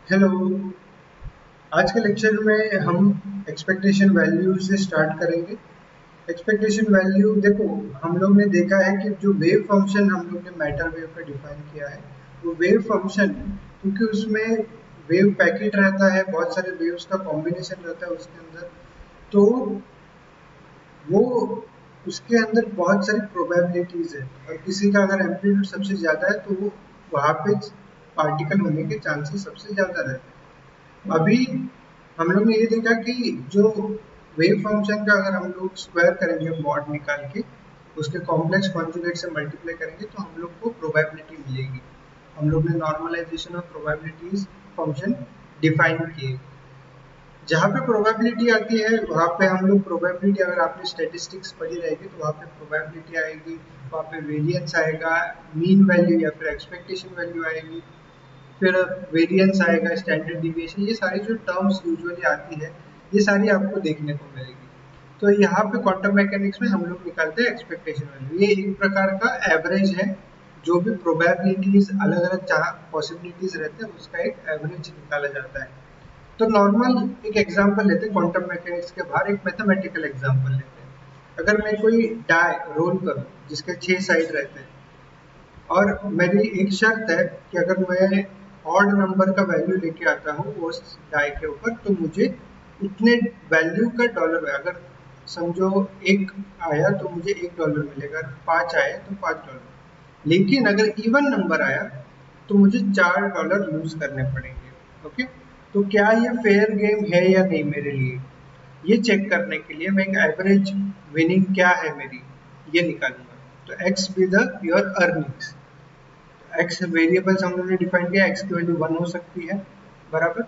Hello. आज के lecture में हम एक्सपेक्टेशन वैल्यू से स्टार्ट करेंगे। एक्सपेक्टेशन वैल्यू देखो, हम लोग ने देखा है कि जो वेव फंक्शन हम लोग ने मैटर वेव का डिफाइन किया है, वो वेव फंक्शन क्योंकि उसमें वेव पैकेट रहता है, बहुत सारे वेव्स का कॉम्बिनेशन रहता है उसके अंदर, तो वो उसके अंदर बहुत सारी प्रोबेबिलिटीज है और किसी का अगर एम्पलीट्यूड सबसे ज़्यादा है तो वो वहाँ पे पार्टिकल होने के चांसेस सबसे ज़्यादा रहते हैं। अभी हम लोग ने ये देखा कि जो वेव फंक्शन का अगर हम लोग स्क्वायर करेंगे मॉड निकाल के उसके कॉम्प्लेक्स कॉन्जुगेट से मल्टीप्लाई करेंगे तो हम लोग को प्रोबेबिलिटी मिलेगी। हम लोग ने normalization of probabilities function define किए। जहाँ पे प्रोबेबिलिटी आती है वहाँ पे हम लोग प्रोबेबिलिटी, अगर आपने स्टेटिस्टिक्स पढ़ी रहेगी तो वहाँ पे प्रोबेबिलिटी आएगी, वहाँ पे वेरिएंस आएगा, मीन वैल्यू या फिर एक्सपेक्टेशन वैल्यू आएगी, फिर वेरिएंस आएगा, स्टैंडर्ड डिविएशन, ये सारी जो टर्म्स यूजुअली आती है ये सारी आपको देखने को मिलेगी। तो यहाँ पे क्वांटम मैकेनिक्स में हम लोग निकालते हैं एक्सपेक्टेशन वैल्यू। ये एक प्रकार का एवरेज है, जो भी प्रोबेबिलिटीज अलग अलग जहाँ पॉसिबिलिटीज रहते हैं उसका एक एवरेज निकाला जाता है। तो नॉर्मल एक एग्जांपल लेते हैं, क्वांटम मैकेनिक्स के बाहर एक मैथमेटिकल एग्जांपल लेते हैं। अगर मैं कोई डाई रोल करूं जिसके 6 साइड रहते हैं और मेरी एक शर्त है कि अगर मैं ऑड नंबर का वैल्यू लेके आता हूँ उस डाई के ऊपर तो मुझे उतने वैल्यू का डॉलर, अगर समझो 1 आया तो मुझे $1 मिलेगा, अगर 5 आए तो $5। लेकिन अगर इवन नंबर आया तो मुझे $4 लूज करने पड़ेंगे। ओके, तो क्या ये फेयर गेम है या नहीं मेरे लिए, ये चेक करने के लिए मैं एक एवरेज विनिंग क्या है मेरी ये निकालूंगा। तो x be the your earnings. X variables हम लोगों ने डिफाइन किया, एक्स की वैल्यू 1 हो सकती है, बराबर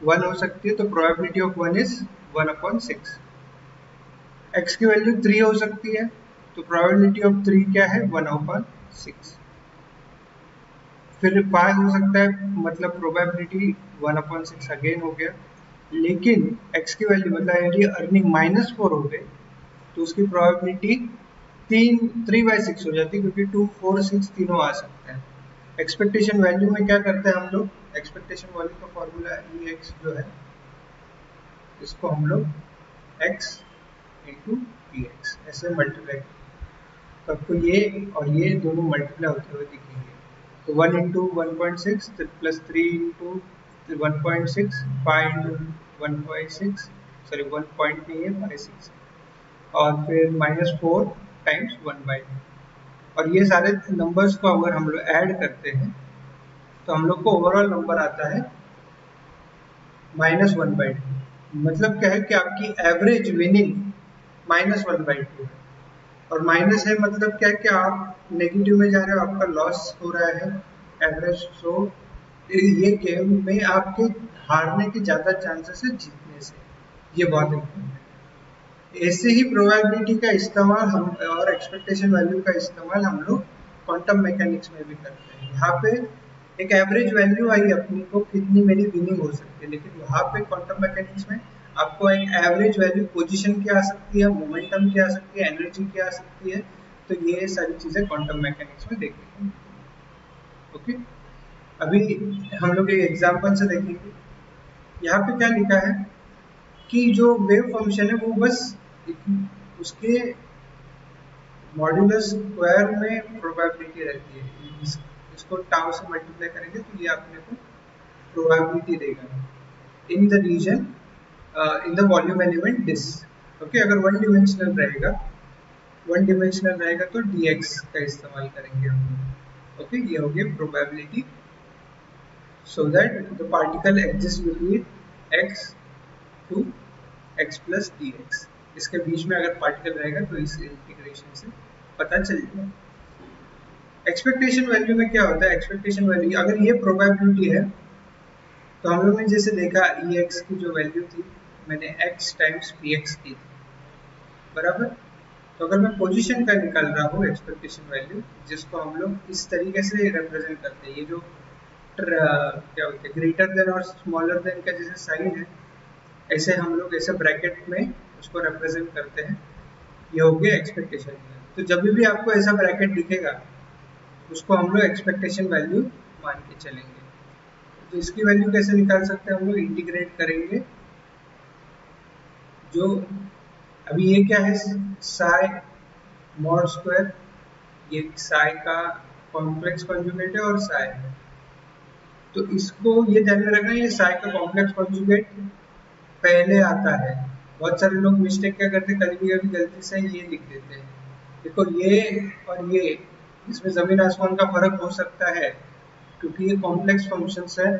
1 हो सकती है, तो प्रोबेबिलिटी ऑफ 1 इज 1/6। एक्स की वैल्यू 3 हो सकती है, तो प्रोबेबिलिटी ऑफ 3 क्या है 1/6। फिर 5 हो सकता है, मतलब प्रोबेबिलिटी 1/6 अगेन हो गया। लेकिन x की वैल्यू मतलब यदि अर्निंग -4 हो गए तो उसकी प्रोबेबिलिटी 3/6 हो जाती है, क्योंकि 2, 4, 6 तीनों आ सकते हैं। एक्सपेक्टेशन वैल्यू में क्या करते हैं हम लोग, एक्सपेक्टेशन वैल्यू का फॉर्मूला EX जो है, इसको हम लोग x इंटू EX ऐसे मल्टीप्लाई, तो आपको ये और ये दोनों मल्टीप्लाई होते हुए दिखेंगे। तो 1 into 1/6 plus 3 into 1/6, 5 into 1/6, sorry 1 point नहीं है 5/6, और फिर -4 टाइम्स 1/2। और ये सारे नंबर्स को अगर हम लोग ऐड करते हैं तो हम लोग को ओवरऑल नंबर आता है -1/2। मतलब क्या है कि आपकी एवरेज विनिंग -1/2 है। और माइनस है मतलब क्या है कि आप नेगेटिव में जा रहे हो, आपका लॉस हो रहा है एवरेज। सो ये गेम में आपके हारने के ज़्यादा चांसेस है जीतने से, ये बहुत इम्पोर्टेंट है। ऐसे ही प्रोबेबिलिटी का इस्तेमाल हम और एक्सपेक्टेशन वैल्यू का इस्तेमाल हम लोग क्वांटम मैकेनिक्स में भी करते हैं। यहाँ पे एक एवरेज वैल्यू आई अपनी को कितनी मेरी विनिंग हो सकती है, लेकिन वहाँ पे क्वांटम मैकेनिक्स में आपको एक एवरेज वैल्यू पोजीशन क्या आ सकती है, मोमेंटम क्या आ सकती है, एनर्जी क्या आ सकती है, तो ये सारी चीज़ें क्वांटम मैकेनिक्स में देखने को मिलती है। ओके, अभी हम लोग एक एग्जाम्पल से देखेंगे। यहाँ पे क्या लिखा है कि जो वेव फंक्शन है वो बस उसके मॉड्यूलस स्क्वायर में प्रोबेबिलिटी रहती है। इसको टाउ से मल्टीप्लाई करेंगे तो ये अपने को प्रोबेबिलिटी देगा in the region in the volume element this. Okay, अगर वन डिमेंशनल रहेगा तो dx का इस्तेमाल करेंगे हम। ओके, ये हो गया probability, so that the particle exist between x to x plus dx। इसके बीच में अगर पार्टिकल रहेगा तो इस इंटीग्रेशन से पता चल जाएगा। एक्सपेक्टेशन वैल्यू में क्या होता है, एक्सपेक्टेशन वैल्यू अगर ये प्रोबेबिलिटी है तो हम लोग ने जैसे देखा EX की जो वैल्यू थी मैंने x टाइम्स px की थी, बराबर। तो अगर मैं पोजीशन का निकाल रहा हूँ एक्सपेक्टेशन वैल्यू, जिसको हम लोग इस तरीके से रिप्रेजेंट करते हैं, ये जो क्या बोलते हैं ग्रेटर देन और स्मॉलर देन का जैसे साइन है, ऐसे हम लोग ऐसे ब्रैकेट में उसको रिप्रेजेंट करते हैं। ये हो गया एक्सपेक्टेशन। तो जब भी आपको ऐसा ब्रैकेट दिखेगा उसको हम लोग एक्सपेक्टेशन वैल्यू मान के चलेंगे। तो इसकी वैल्यू कैसे निकाल सकते हैं हम लोग, इंटीग्रेट करेंगे जो अभी ये क्या है, साई मॉड स्क्वायर, ये साई का कॉम्प्लेक्स कॉन्जुगेट है और साई है, तो इसको ये ध्यान में रखना, ये साई का कॉम्प्लेक्स कॉन्जुगेट पहले आता है। बहुत सारे लोग मिस्टेक क्या करते हैं, कभी कभी गलती से ये लिख देते हैं, देखो ये और ये, इसमें जमीन आसमान का फर्क हो सकता है क्योंकि ये कॉम्प्लेक्स फंक्शंस है,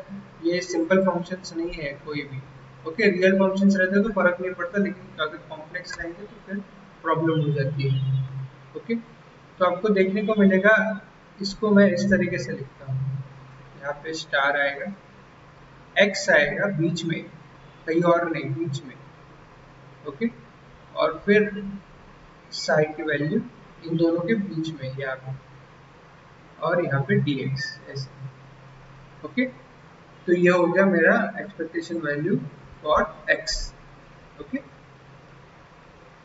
ये सिंपल फंक्शंस नहीं है कोई भी। ओके, रियल फंक्शंस रहते तो फर्क नहीं पड़ता, लेकिन अगर कॉम्प्लेक्स रहेंगे तो फिर प्रॉब्लम हो जाती है। ओके, तो आपको देखने को मिलेगा, इसको मैं इस तरीके से लिखता हूँ, यहाँ पे स्टार आएगा, एक्स आएगा बीच में, कहीं और नहीं, बीच में। ओके, और फिर साई की वैल्यू इन दोनों के बीच में यहाँ पे, और यहाँ पे dx ऐसे। ओके, तो ये हो गया मेरा expectation value for x। Okay,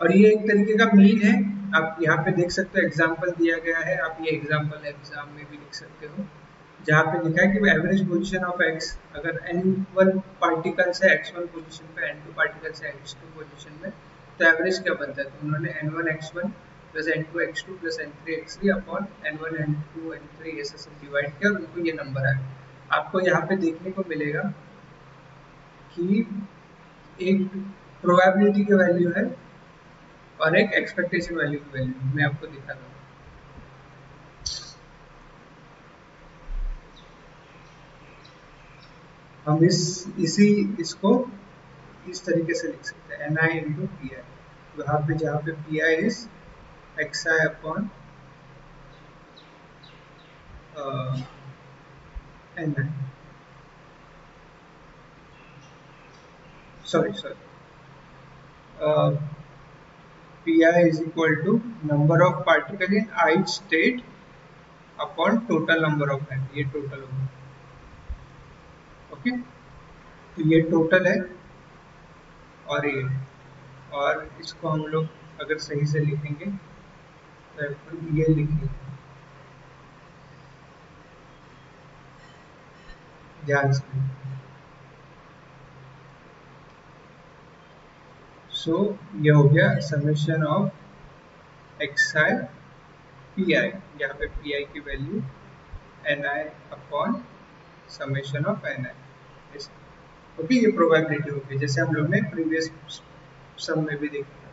और ये एक तरीके का मीन है, आप यहाँ पे देख सकते हो एग्जाम्पल दिया गया है, आप ये एग्जाम्पल एग्जाम में भी लिख सकते हो, जहाँ पे लिखा है कि एवरेज पोजीशन ऑफ x, अगर n1 पार्टिकल्स है x1 पोजीशन पे, n2 पार्टिकल्स है x2 पोजीशन में, तो एवरेज क्या बनता है, तो उन्होंने n1 x1 plus n2 x2 plus n3 x3 upon n1 n2 n3 ऐसे सब डिवाइड किया और उनको ये नंबर आया। आपको यहाँ पे देखने को मिलेगा कि एक प्रोबेबिलिटी की वैल्यू है और एक एक्सपेक्टेशन वैल्यू की वैल्यू, मैं आपको दिखा दूँ। हम इसको इस तरीके से लिख सकते हैं, ni इंटू पी आई, यहाँ पे जहाँ पे P I is X I upon N I, sorry P I is equal to number of particle in I state upon total number of N, ये टोटल होगा। ओके, तो ये total है और ये, और इसको हम लोग अगर सही से लिखेंगे तो ये लिखेंगे, ध्यान से। सो ये हो गया summation of X I P I, यहाँ पे पी आई की value N I upon summation of N I. Okay, ये प्रोबेबिलिटी होगी जैसे हम लोग ने प्रीवियस सम में भी देखा था,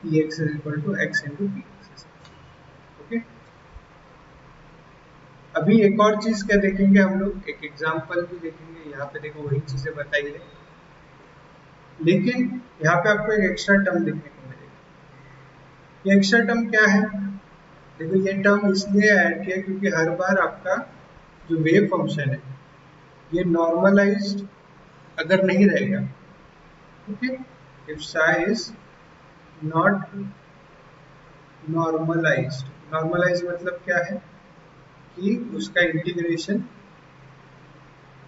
P X is equal to X into P X. Okay, अभी एक और चीज क्या देखेंगे हम लोग, एक एग्जांपल भी देखेंगे, यहाँ पे देखो वही चीजें बताई है, लेकिन यहाँ पे आपको एक एक्स्ट्रा टर्म देखने को मिलेगा। ये एक्स्ट्रा टर्म क्या है, देखो ये टर्म इसलिए ऐड किया क्योंकि हर बार आपका जो वेव फंक्शन है ये नॉर्मलाइज्ड अगर नहीं रहेगा, okay, if psi is not normalised, normalised मतलब क्या है कि उसका इंटीग्रेशन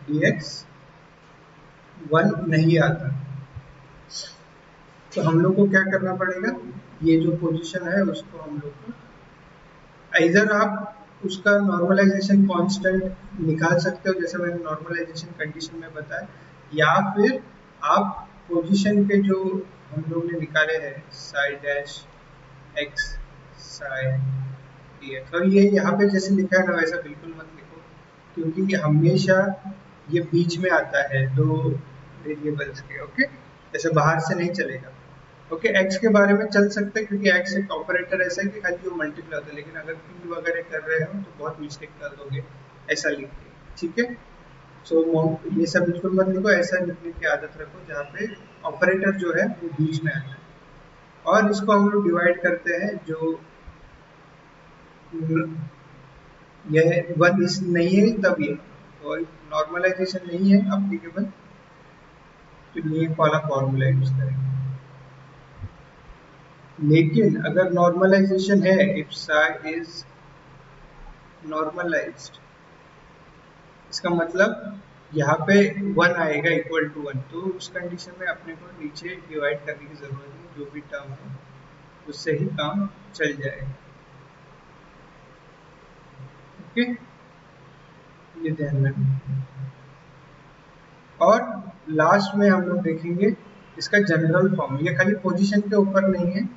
dx 1 नहीं आता, तो हम लोग को क्या करना पड़ेगा, ये जो पोजीशन है उसको हम लोग को इधर आप उसका नॉर्मलाइजेशन कांस्टेंट निकाल सकते हो, जैसे मैंने नॉर्मलाइजेशन कंडीशन में बताया, या फिर आप पोजीशन के जो हम लोग ने निकाले हैं Sai dash x Sai dx, और ये यहाँ पे जैसे लिखा है ना वैसा बिल्कुल मत लिखो, क्योंकि ये हमेशा ये बीच में आता है दो वेरिएबल्स के। ओके, जैसे बाहर से नहीं चलेगा। ओके, एक्स के बारे में चल सकते हैं क्योंकि एक्स एक ऑपरेटर ऐसा है कि खाली वो मल्टीप्लाई होता है, लेकिन अगर पी वगैरह कर रहे हो तो बहुत मिस्टेक कर दोगे ऐसा लिख के, ठीक है। सो ये सब बिल्कुल मत लिखो, ऐसा लिखने की आदत रखो जहाँ पे ऑपरेटर जो है वो बीच में आता है, और इसको हम लोग डिवाइड करते हैं, जो यह वन इस नहीं है तब ये, और नॉर्मलाइजेशन नहीं है अप्लीकेबल तो ये वाला फॉर्मूला यूज करेंगे। लेकिन अगर नॉर्मलाइजेशन है, इफ साई इज नॉर्मलाइज्ड, इसका मतलब यहाँ पे 1 आएगा इक्वल टू 1, तो उस कंडीशन में अपने को नीचे डिवाइड करने की जरूरत है, जो भी टर्म है उससे ही काम चल जाएगा। ओके, ये ध्यान में रखना। और लास्ट में हम लोग देखेंगे इसका जनरल फॉर्म। ये खाली पोजीशन के ऊपर नहीं है,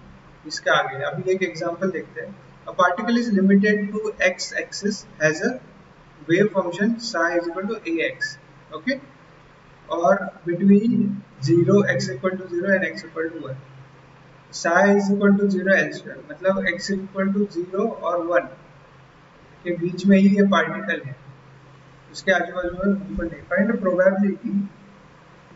इसके आगे अभी एक एग्जांपल देखते हैं। A particle is limited to X axis has a wave function psi is equal to ax, okay, और between 0 x equal to 0 and x equal to 1 psi is equal to 0 elsewhere, मतलब x equal to 0 और 1 के बीच में ही ये particle है, उसके आजू बाजू में बिल्कुल नहीं। Find the probability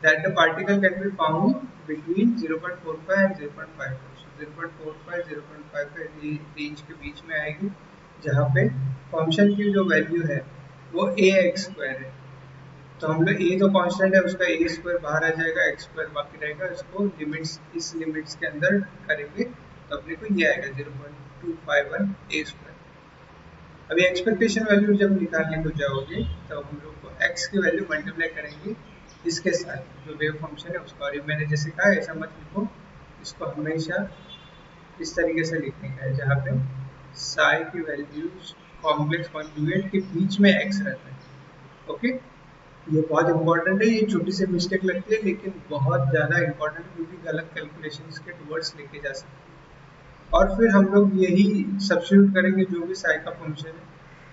that the particle can be found between 0.45 and 0.5, so 0.45 0.5 के रेंज के बीच में आएगी, जहाँ पे फंक्शन की जो वैल्यू है वो ax स्क्वायर है। तो हम लोग a तो कांस्टेंट है, उसका a स्क्वायर बाहर आ जाएगा, x स्क्वायर बाकी रहेगा। इसको लिमिट्स, इस लिमिट्स के अंदर करेंगे तो अपने को ये आएगा 0.251 a स्क्वायर। अभी एक्सपेक्टेशन वैल्यू जब निकालने को जाओगे तो हम लोग को x की वैल्यू मल्टीप्लाई करेंगे इसके साथ जो वेव फंक्शन है उसका। और मैंने जैसे कहा ऐसा मत लिखो, इसको हमेशा इस तरीके से लिखने का है जहाँ पे साई की वैल्यूज कॉम्प्लेक्स कॉन्जुगेट के बीच में x रहता है, ओके। ये बहुत इंपॉर्टेंट है, ये छोटी सी मिस्टेक लगती है लेकिन बहुत ज़्यादा इंपॉर्टेंट है, क्योंकि गलत कैलकुलेशंस के टुवर्ड्स लेके जा सकते हैं। और फिर हम लोग यही सब्स्टिट्यूट करेंगे जो भी साई का फंक्शन है,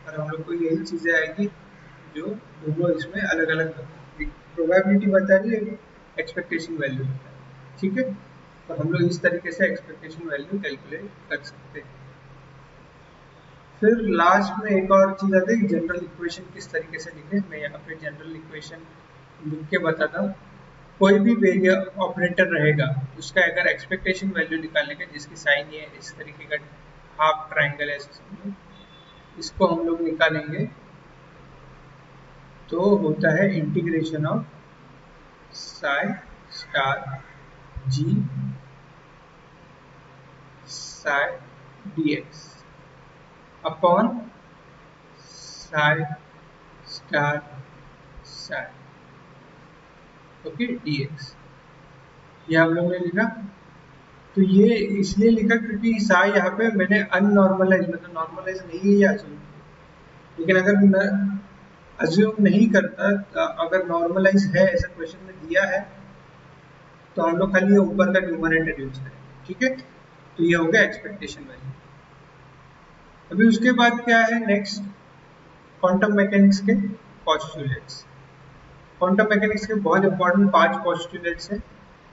और हम लोग को यही चीज़ें आएगी जो दोनों इसमें अलग अलग प्रोबेबिलिटी बता रही है, एक्सपेक्टेशन वैल्यू बता रही है, ठीक है। तो हम लोग इस तरीके से एक्सपेक्टेशन वैल्यू कैलकुलेट कर सकते हैं। फिर लास्ट में एक और चीज़ आती है, जनरल इक्वेशन किस तरीके से लिखें। मैं यहाँ पे जनरल इक्वेशन लिख के बताता हूँ। कोई भी वेरिएबल ऑपरेटर रहेगा, उसका अगर एक्सपेक्टेशन वैल्यू निकालने का, जिसकी साइन ये इस तरीके का हाफ ट्राइंगल ऐसे समझो, इसको हम लोग निकालेंगे तो होता है integration of psi star G psi dx upon psi star psi, okay, dx। ये हम लोग ने लिखा। तो ये इसलिए लिखा क्योंकि साई यहाँ पे मैंने अननॉर्मलाइज, मतलब नॉर्मलाइज नहीं है अज्यूम, लेकिन अगर अज्यूम नहीं करता, अगर नॉर्मलाइज है ऐसा क्वेश्चन में दिया है तो हम लोग खाली ये ऊपर का न्यूमरेटर यूज करें, ठीक है। तो ये हो गया एक्सपेक्टेशन वैल्यू। अभी उसके बाद क्या है नेक्स्ट, क्वांटम मैकेनिक्स के पोस्टुलेट्स। क्वांटम मैकेनिक्स के बहुत इंपॉर्टेंट 5 पोस्टुलेट्स हैं,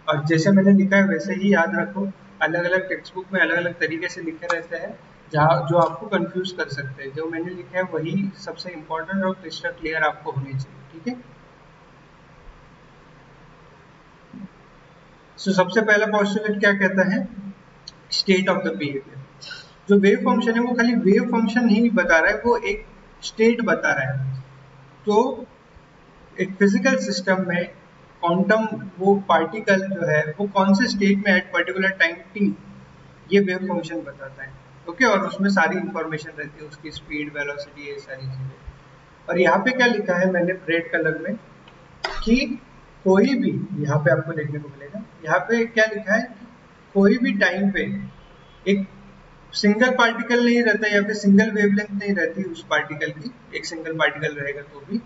और जैसे मैंने लिखा है वैसे ही याद रखो। अलग अलग टेक्स्ट बुक में अलग अलग तरीके से लिखे रहते हैं, जहाँ जो आपको कंफ्यूज कर सकते हैं। जो मैंने लिखा है वही सबसे इंपॉर्टेंट और क्रिस्टल क्लियर आपको होनी चाहिए, ठीक है। तो सबसे पहला पोस्टुलेट क्या कहता है, स्टेट ऑफ द बिहेवियर। जो वेव फंक्शन है वो खाली वेव फंक्शन ही बता रहा है, वो एक स्टेट बता रहा है। तो एक फिजिकल सिस्टम में क्वांटम वो पार्टिकल जो है वो कौन से स्टेट में एट पर्टिकुलर टाइम टी, ये वेव फंक्शन बताता है, ओके। और उसमें सारी इंफॉर्मेशन रहती है, उसकी स्पीड, वेलोसिटी, ये सारी चीजें। और यहाँ पे क्या लिखा है मैंने रेड कलर में, कि कोई भी, यहाँ पे आपको देखने को मिलेगा, यहाँ पे क्या लिखा है, कोई भी टाइम पे एक सिंगल पार्टिकल नहीं रहता, या फिर सिंगल वेवलेंथ नहीं रहती उस पार्टिकल की, एक सिंगल पार्टिकल रहेगा तो भी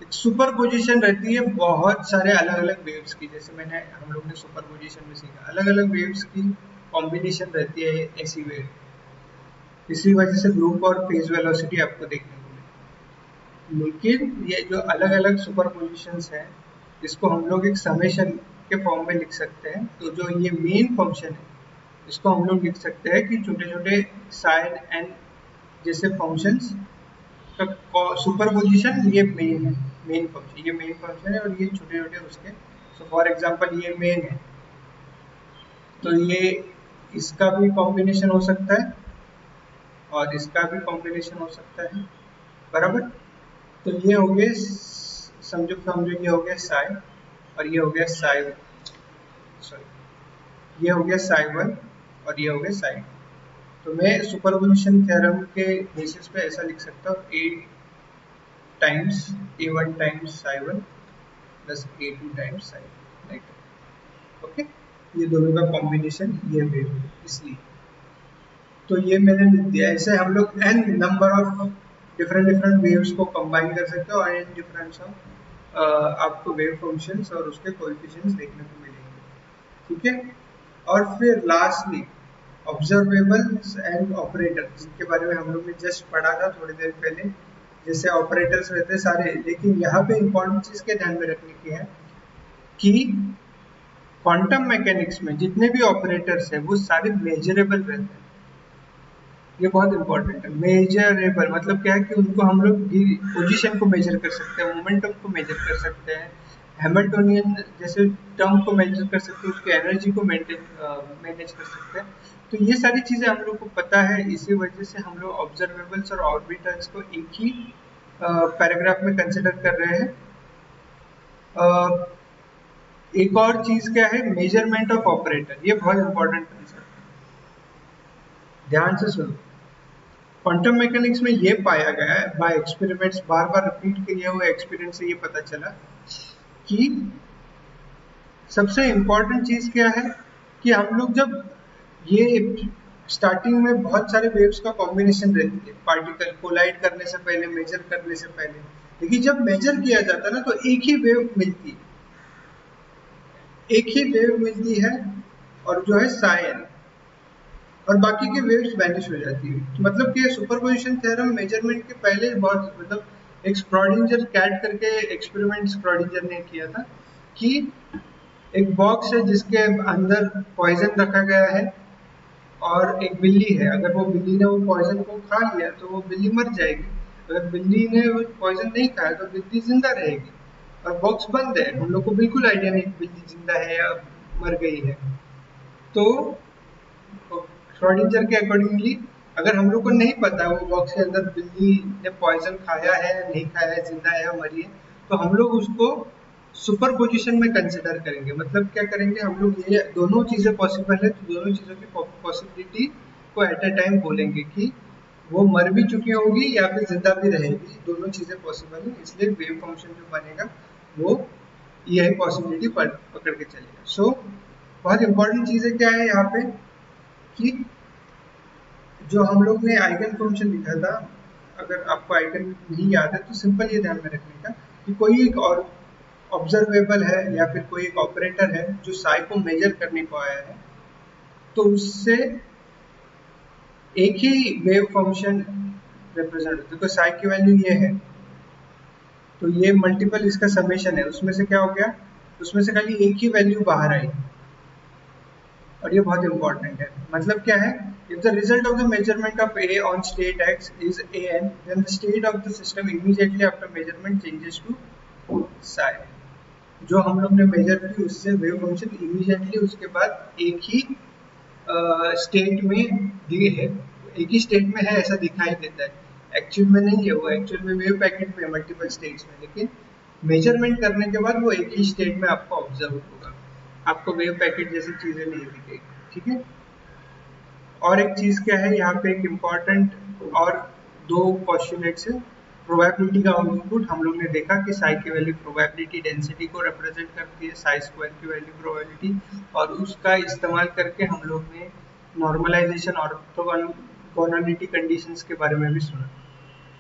एक सुपर पोजिशन रहती है बहुत सारे अलग अलग वेव्स की। जैसे हम लोग ने सुपर पोजिशन में सीखा, अलग अलग वेव्स की कॉम्बिनेशन रहती है ऐसी वेव, इसी वजह से ग्रुप और फेज वेलोसिटी आपको देखने को मिलती है। लेकिन ये जो अलग अलग सुपर पोजिशंस हैं, इसको हम लोग एक समेशन के फॉर्म में लिख सकते हैं। तो जो ये मेन फंक्शन है, इसको हम लोग लिख सकते हैं कि छोटे छोटे साइन एंड जैसे फंक्शंस का सुपर पोजिशन, ये मेन है, मेन फंक्शन, ये मेन फंक्शन है, और ये छोटे छोटे उसके। सो फॉर एग्जांपल ये मेन है, तो ये इसका भी कॉम्बिनेशन हो सकता है और इसका भी कॉम्बिनेशन हो सकता है, बराबर। तो ये हो गए, समझो समझो ये हो गया साई, और ये हो गया साई, सॉरी ये हो गया साई 1 और ये हो गया साई 2। तो मैं सुपरपोजिशन थ्योरम के बेसिस पे ऐसा लिख सकता हूँ, a times a1 times Sai 1 plus a2 times Sai 2, right, okay. ये दोनों का कॉम्बिनेशन ये वेव है, इसलिए तो ये मैंने लिख दिया। ऐसे हम लोग n number of different waves को कंबाइन कर सकते हो, और n डिफरेंस ऑफ आपको वेव फंक्शंस और उसके कोएफिशिएंट्स देखने को मिलेंगे, ठीक है। और फिर लास्टली ऑब्जर्वेबल्स एंड ऑपरेटर, जिनके बारे में हम लोग ने जस्ट पढ़ा था थोड़ी देर पहले, जैसे ऑपरेटर्स रहते सारे, लेकिन यहाँ पे इंपॉर्टेंट चीज के ध्यान में रखने की है कि क्वांटम मैकेनिक्स में जितने भी ऑपरेटर्स हैं वो सारे मेजरेबल रहते हैं। ये बहुत इंपॉर्टेंट है। मेजरेबल मतलब क्या है कि उनको हम लोग पोजीशन को मेजर कर सकते हैं, मोमेंटम को मेजर कर सकते हैं, हैमिल्टोनियन जैसे टर्म को मेजर कर सकते हैं, उसकी एनर्जी को मैनेज कर सकते हैं। तो ये सारी चीजें हम लोग को पता है, इसी वजह से हम लोग ऑब्जर्वेबल्स और ऑर्बिटल्स को एक ही पैराग्राफ में कंसिडर कर रहे हैं। एक और चीज क्या है, मेजरमेंट ऑफ ऑपरेटर, ये बहुत इंपॉर्टेंट कंसेप्ट है, ध्यान से सुनो। क्वांटम मैकेनिक्स में ये पाया गया है बाय एक्सपेरिमेंट्स, बार बार रिपीट किए हुए एक्सपीरियंस से ये पता चला कि सबसे इंपॉर्टेंट चीज क्या है कि हम लोग जब ये स्टार्टिंग में बहुत सारे वेव्स का कॉम्बिनेशन रहती है, पार्टिकल कोलाइड करने से पहले, मेजर करने से पहले, लेकिन जब मेजर किया जाता है ना तो एक ही वेव मिलती है, एक ही वेव मिलती है और जो है साइन, और बाकी के वेव्स वैनिश हो जाती है। तो मतलब कि सुपरपोजिशन थ्योरम मेजरमेंट के पहले बहुत, मतलब एक स्क्रॉडिंजर कैट करके एक्सपेरिमेंट स्क्रॉडिंजर ने किया था कि एक बॉक्स है जिसके अंदर पॉइजन रखा गया है और एक बिल्ली है, अगर वो बिल्ली ने वो पॉइजन को खा लिया तो वो बिल्ली मर जाएगी, अगर बिल्ली ने वो पॉइजन नहीं खाया तो बिल्ली जिंदा रहेगी, और बॉक्स बंद है, हम लोग को बिल्कुल आइडिया नहीं बिल्ली जिंदा है या मर गई है। तो श्रोडिंगर के अकॉर्डिंगली अगर हम लोग को नहीं पता वो बॉक्स के अंदर बिल्ली ने पॉइजन खाया है नहीं खाया है, जिंदा है या मरी है, तो हम लोग उसको सुपर पोजिशन में कंसिडर करेंगे। मतलब क्या करेंगे, हम लोग ये दोनों चीजें पॉसिबल है तो दोनों चीजों की पॉसिबिलिटी को एट अ टाइम बोलेंगे कि वो मर भी चुकी होगी या फिर जिंदा भी रहेगी, दोनों चीजें पॉसिबल है, इसलिए वेव फंक्शन जो बनेगा वो यही पॉसिबिलिटी पकड़ के चलेगा। सो बहुत इंपॉर्टेंट चीजें क्या है यहाँ पे कि जो हम लोग ने आइगन फंक्शन लिखा था, अगर आपको आइगन नहीं याद है तो सिंपल ये ध्यान में रखने का कि कोई एक और ऑब्जर्वेबल है या फिर कोई एक ऑपरेटर है जो साई को मेजर करने को आया है, तो उससे एक ही वेव फंक्शन रिप्रेजेंट होता है। तो साई की वैल्यू ये है, तो ये मल्टीपल इसका समेशन है, उसमें से क्या हो गया, उसमें से खाली एक ही वैल्यू बाहर आई, और ये बहुत इंपॉर्टेंट है। मतलब क्या है, if the result of the measurement of A on state X is AN, then the state of the system immediately after measurement changes to psi। जो हम लोग ने मेजर की उससे वेव फंक्शन इमीडिएटली उसके बाद एक ही स्टेट में दिए है, एक ही स्टेट में है ऐसा दिखाई देता है, एक्चुअल में नहीं है वो, एक्चुअल में वेव पैकेट में मल्टीपल स्टेट्स में, लेकिन मेजरमेंट करने के बाद वो एक ही स्टेट में आपको ऑब्जर्व होगा, आपको वेव पैकेट जैसी चीजें नहीं दिखेगी, ठीक है। और एक चीज क्या है यहाँ पे, एक इम्पॉर्टेंट और दो पोस्टुलेट्स है। प्रोबेबिलिटी का आउटपुट हम लोग ने देखा कि साई की वैल्यू प्रोबेबिलिटी डेंसिटी को रिप्रेजेंट करती है, साई स्क्वायर की वैल्यू प्रोबेबिलिटी, और उसका इस्तेमाल करके हम लोग ने नॉर्मलाइजेशन और ऑर्थोगोनैलिटी कंडीशंस के बारे में भी सुना।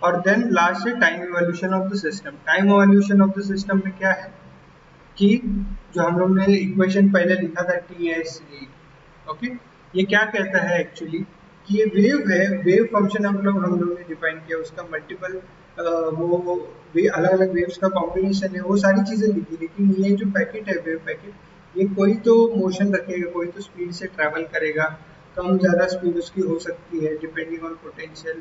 और देन लास्ट है time evolution of the system. Time evolution of the system में क्या है कि जो हम लोग ने इक्वेशन पहले लिखा था TSE, ओके, ये क्या कहता है एक्चुअली कि ये वेव है, वेव फंक्शन हम लोग ने डिफाइन किया, उसका मल्टीपल वो अलग अलग वेव्स का कॉम्बिनेशन है, वो सारी चीजें लिखी, लेकिन ये जो पैकेट है वेव पैकेट, ये कोई तो मोशन रखेगा, कोई तो स्पीड से ट्रैवल करेगा, कम ज्यादा स्पीड उसकी हो सकती है डिपेंडिंग ऑन पोटेंशियल।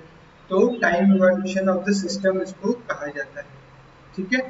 तो time evolution of the system इसको कहा जाता है, ठीक है।